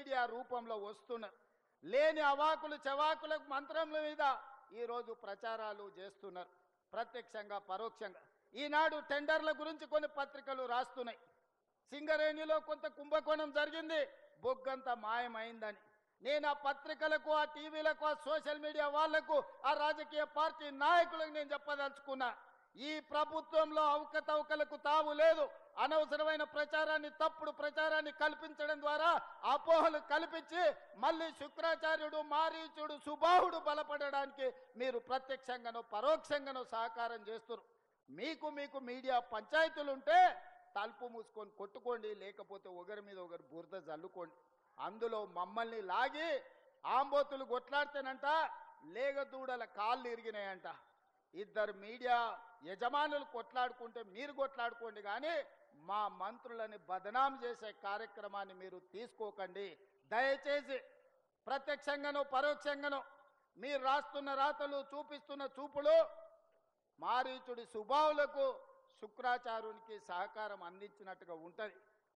Media రూపంలో వస్తున్నారు. లేని అవాకులు చవాకులకు మంత్రముల మీద ఈరోజు ప్రచారాలు చేస్తున్నారు, ప్రత్యక్షంగా పరోక్షంగా. ఈనాడు టెండర్ల గురించి కొన్ని పత్రికలు రాస్తున్నాయి. సింగరేణిలో కొంత కుంభకోణం జరిగింది, బొగ్గంత మాయమైందని. నేను ఆ పత్రికలకు, ఆ టీవీలకు, ఆ సోషల్ మీడియా వాళ్లకు, ఆ రాజకీయ పార్టీ నాయకులకు నేను చెప్పదలుచుకున్నా, ఈ ప్రభుత్వంలో అవకతవకలకు తావు లేదు. అనవసరమైన ప్రచారాన్ని, తప్పుడు ప్రచారాన్ని కల్పించడం ద్వారా అపోహలు కల్పించి మళ్ళీ శుక్రాచార్యుడు, మారీచుడు, సుబాహుడు బలపడడానికి మీరు ప్రత్యక్షంగానో పరోక్షంగానో సహకారం చేస్తున్నారు. మీకు మీడియా పంచాయతీలుంటే తలుపు మూసుకొని కొట్టుకోండి, లేకపోతే ఒకరి మీద ఒకరు బురద జల్లుకోండి. అందులో మమ్మల్ని లాగి ఆంబోతులు కొట్లాడితేనంట లేగదూడల కాళ్ళు ఇరిగినాయంట. ఇద్దరు మీడియా యజమానులు కొట్లాడుకుంటే మీరు కొట్లాడుకోండి, కానీ మా మంత్రులని బదనాం చేసే కార్యక్రమాన్ని మీరు తీసుకోకండి. దయచేసి ప్రత్యక్షంగానో పరోక్షంగానో మీరు రాస్తున్న రాతలు, చూపిస్తున్న చూపులు మారీచుడి సుబావులకు, శుక్రాచార్యునికి సహకారం అందించినట్టుగా ఉంటుంది.